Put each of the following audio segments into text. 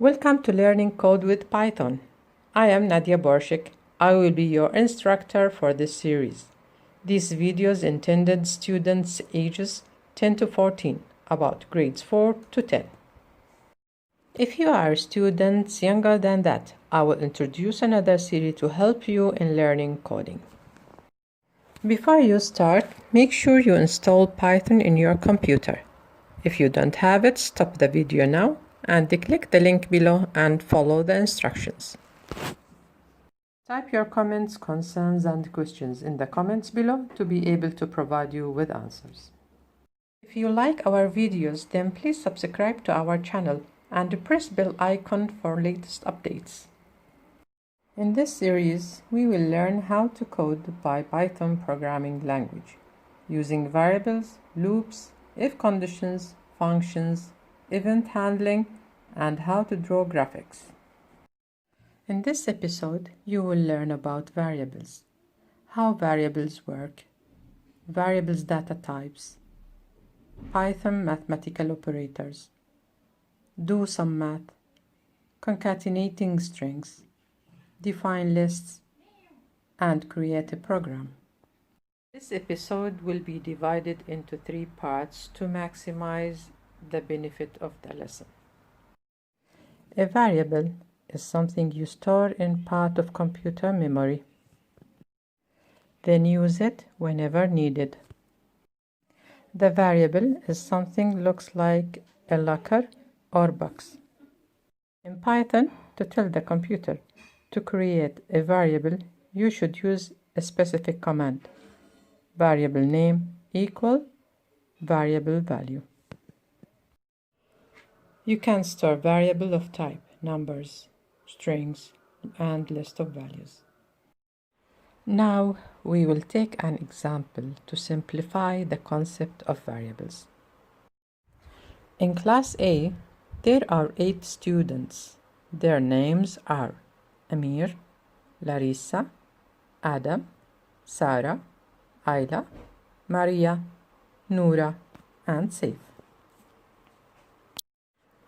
Welcome to Learning Code with Python. I am Nadia Borshek. I will be your instructor for this series. These videos intended students ages 10 to 14, about grades 4 to 10. If you are students younger than that, I will introduce another series to help you in learning coding. Before you start, make sure you install Python in your computer. If you don't have it, stop the video now and click the link below and follow the instructions. Type your comments, concerns, and questions in the comments below to be able to provide you with answers. If you like our videos, then please subscribe to our channel and press bell icon for latest updates. In this series, we will learn how to code by Python programming language using variables, loops, if conditions, functions, event handling, and how to draw graphics. In this episode, you will learn about variables, how variables work, variables data types, Python mathematical operators, do some math, concatenating strings, define lists, and create a program. This episode will be divided into 3 parts to maximize the benefit of the lesson. A variable is something you store in part of computer memory, then use it whenever needed. The variable is something looks like a locker or box. In Python, to tell the computer to create a variable, you should use a specific command. Variable name equal variable value. You can store variable of type, numbers, strings, and list of values. Now we will take an example to simplify the concept of variables. In Class A, there are 8 students. Their names are Amir, Larissa, Adam, Sarah, Ayla, Maria, Noura, and Saif.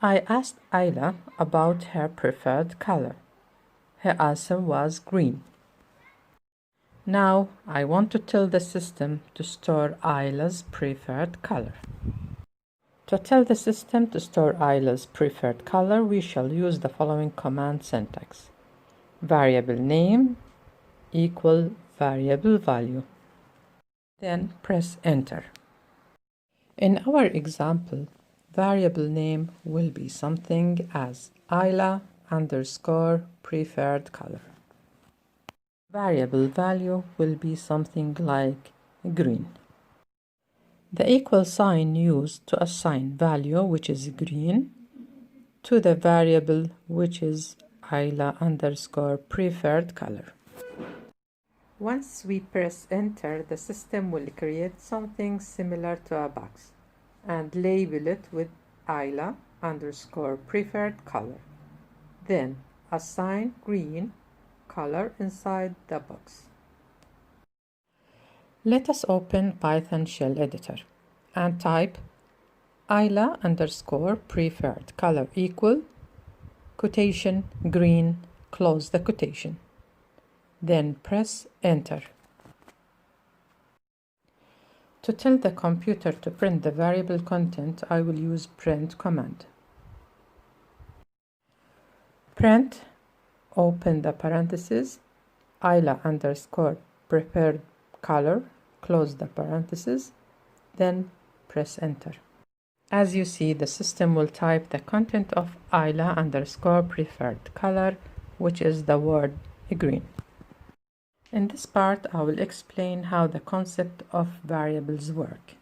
I asked Ayla about her preferred color. Her answer was green. Now I want to tell the system to store Ayla's preferred color. To tell the system to store Ayla's preferred color, we shall use the following command syntax. Variable name equal variable value. Then press enter. In our example, variable name will be something as Ayla underscore preferred color. Variable value will be something like green. The equal sign used to assign value, which is green, to the variable which is Ayla underscore preferred color. Once we press enter, the system will create something similar to a box and label it with Ayla underscore preferred color. Then assign green color inside the box. Let us open Python shell editor and type Ayla underscore preferred color equal quotation green, close the quotation. Then press enter. To tell the computer to print the variable content, I will use print command. Print, open the parentheses, Ayla underscore preferred color, close the parentheses, then press enter. As you see, the system will type the content of Ayla underscore preferred color, which is the word green. In this part, I will explain how the concept of variables work.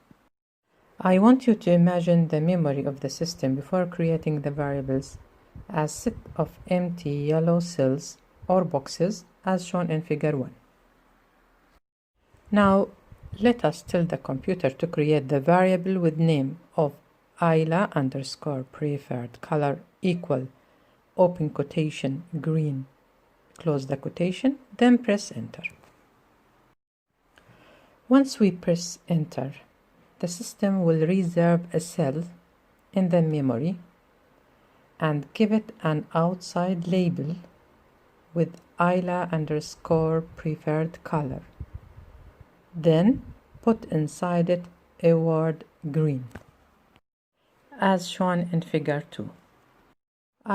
I want you to imagine the memory of the system before creating the variables as a set of empty yellow cells or boxes as shown in figure 1. Now, let us tell the computer to create the variable with name of Ayla underscore preferred color equal open quotation green, close the quotation, then press enter. Once we press enter, the system will reserve a cell in the memory and give it an outside label with Isla_preferred color. Then put inside it a word green, as shown in figure 2.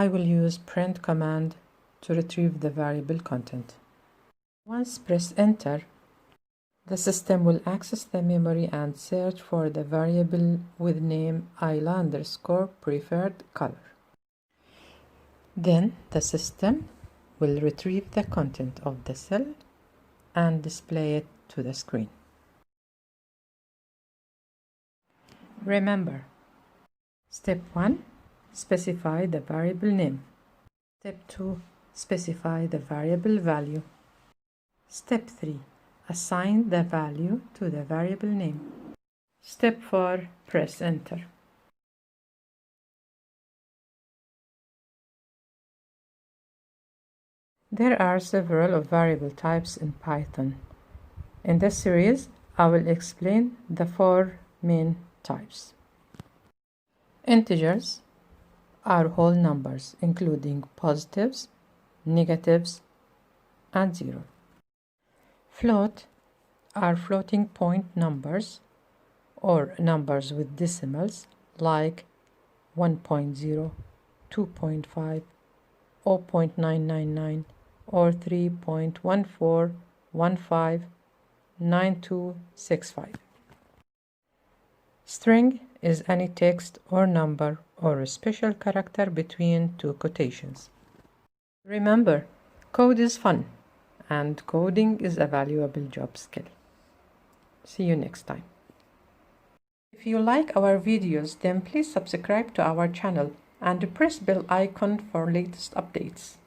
I will use print command to retrieve the variable content. Once press enter, the system will access the memory and search for the variable with name Isla_preferred color. Then the system will retrieve the content of the cell and display it to the screen. Remember, step 1, specify the variable name. Step 2, specify the variable value. Step 3, assign the value to the variable name. Step 4, press enter. There are several variable types in Python. In this series, I will explain the 4 main types. Integers are whole numbers, including positives, negatives, and 0. Float are floating point numbers or numbers with decimals like 1.0, 2.5, 0.999, or 3.14159265. String is any text or number or a special character between two quotations. Remember, code is fun, and coding is a valuable job skill. See you next time. If you like our videos, then please subscribe to our channel and press bell icon for latest updates.